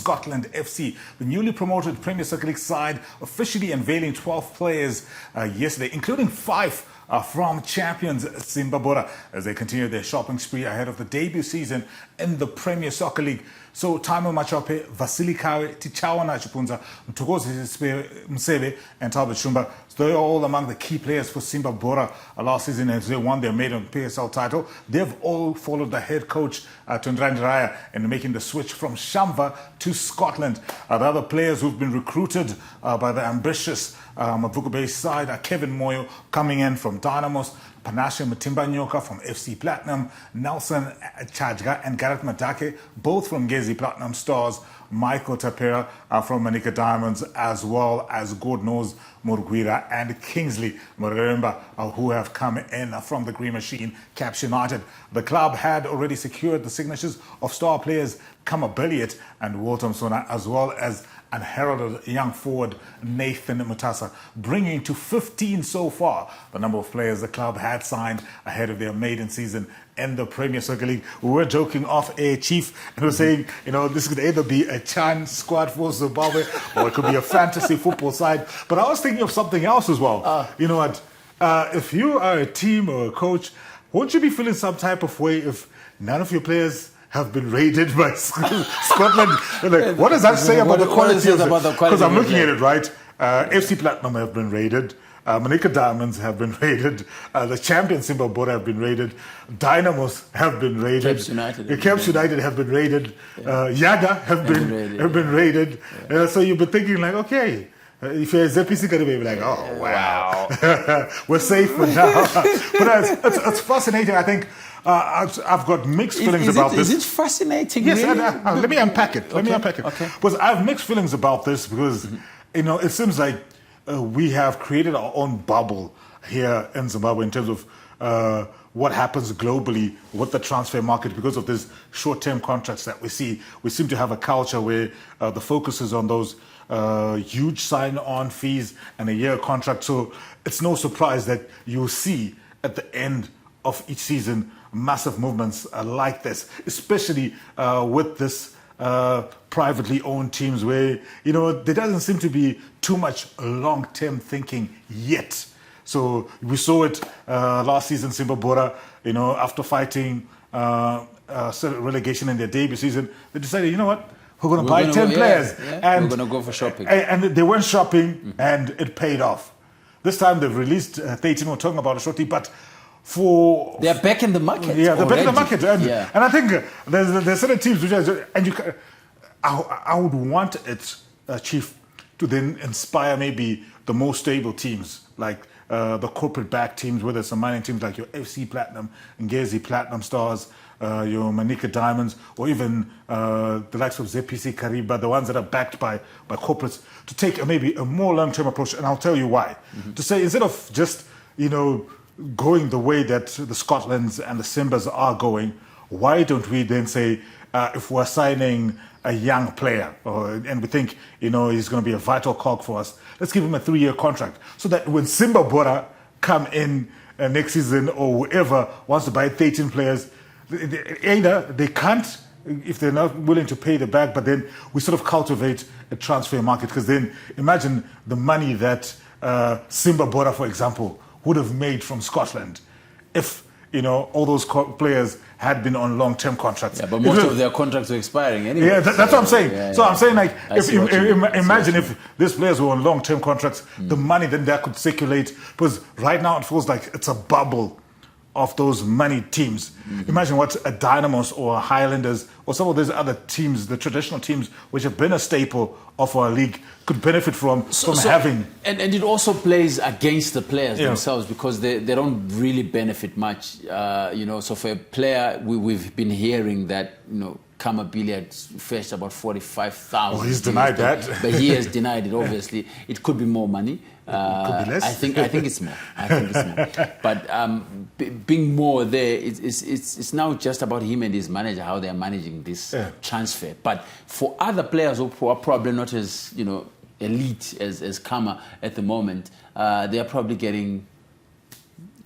Scottland FC, the newly promoted Premier Soccer League side, officially unveiling 12 players yesterday, including 5 from champions Simba Bora, as they continue their shopping spree ahead of the debut season in the Premier Soccer League. So Taimo Machope, Vasily Kawe, Tichawana Chipunza, Mtokozi Msebe and Talbot Shumba. So they're all among the key players for Simba Bora last season as they won their maiden PSL title. They've all followed the head coach Tundrandi Raya in making the switch from Shamva to Scotland. The other players who've been recruited by the ambitious Mavuko Bay side are Kevin Moyo coming in from Dynamos, Panashe Matimba Nyoka from FC Platinum, Nelson Chajga and Gareth Madake, both from Gezi Platinum Stars, Michael Tapera from Manika Diamonds, as well as Godnose Murguira and Kingsley Muremba, who have come in from the Green Machine, Caps United. The club had already secured the signatures of star players Kama Billiot and Walter Msona, as well as unheralded young forward Nathan Mutasa, bringing to 15 so far the number of players the club had signed ahead of their maiden season in the Premier Soccer League. We were joking off air, Chief, and we were saying, this could either be a Chan squad for Zimbabwe or it could be a fantasy football side. But I was thinking of something else as well. You know what? If you are a team or a coach, won't you be feeling some type of way if none of your players have been raided by Scotland? Like, what does that say about the quality of it? Because I'm looking at it, right? FC Platinum have been raided. Manika Diamonds have been raided. The champion Simba Bora have been raided. Dynamos have been raided. Caps United have been raided. Yaga have been raided. So you've been thinking like, okay, if you're ZPC, going to be like, oh wow, we're safe for now. But it's fascinating. I think I've got mixed feelings about this. Is it fascinating? Yes, really? Let me unpack it. Okay. Because I have mixed feelings about this because it seems like we have created our own bubble here in Zimbabwe in terms of what happens globally with the transfer market because of these short-term contracts that we see. We seem to have a culture where the focus is on those huge sign-on fees and a year contract. So it's no surprise that you'll see at the end of each season massive movements like this, especially with this privately owned teams where, there doesn't seem to be too much long-term thinking yet. So we saw it last season, Simba Bora, after fighting relegation in their debut season, they decided, you know what, we're going to buy 10 players. And we're going to go for shopping. And they went shopping and it paid off. This time they've released 13, we're talking about it shortly, but they're back in the market. Yeah, they're back in the market. And I think there's certain teams which I would want it, Chief, to then inspire maybe the more stable teams, like the corporate back teams, whether it's the mining teams like your FC Platinum, Ngezi Platinum Stars, your Manika Diamonds, or even the likes of ZPC Kariba, the ones that are backed by corporates, to take maybe a more long-term approach. And I'll tell you why. To say, instead of just, going the way that the Scotlands and the Simbas are going, why don't we then say, if we're signing a young player and we think, he's going to be a vital cog for us, let's give him a 3-year contract so that when Simba Bora come in next season or whoever wants to buy 13 players, either they can't if they're not willing to pay the back, but then we sort of cultivate a transfer market, because then imagine the money that Simba Bora, for example, would have made from Scotland if, all those players had been on long-term contracts. Yeah, but most of their contracts were expiring anyway. Yeah, that's what I'm saying. So I'm saying, like, imagine if these players were on long-term contracts, the money then that could circulate, because right now it feels like it's a bubble of those money teams. Imagine what a Dynamos or a Highlanders or some of those other teams, the traditional teams, which have been a staple of our league, could benefit from having. And it also plays against the players themselves, because they don't really benefit much. So for a player, we've been hearing that, Kama Billiard fetched about 45,000. Oh, he's denied that. But he has denied it, obviously. It could be more money. Could be less. I think it's more. But being more there, it's now just about him and his manager, how they're managing this transfer. But for other players who are probably not as elite as Kama at the moment, they are probably getting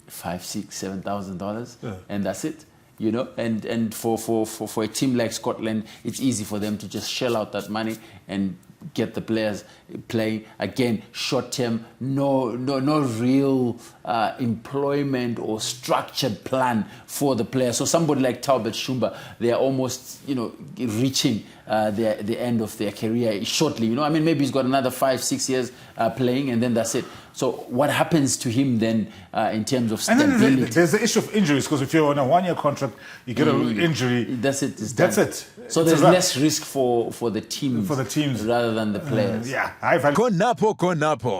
$5,000, $6,000, $7,000, and that's it. you know, and for a team like Scotland, it's easy for them to just shell out that money and get the players playing again short term, no real employment or structured plan for the players. So somebody like Talbot Shumba, they are almost, you know, reaching the end of their career shortly. You know, I mean, maybe he's got another 5-6 years playing, and then that's it. So what happens to him then in terms of stability? And then there's the issue of injuries, because if you're on a 1-year contract, you get an injury. That's it. That's it. So there's less risk for the teams, rather than the players. Yeah. Konapo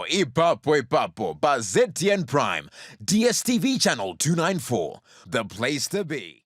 Ipapo by ZTN Prime, DSTV channel 294, the place to be.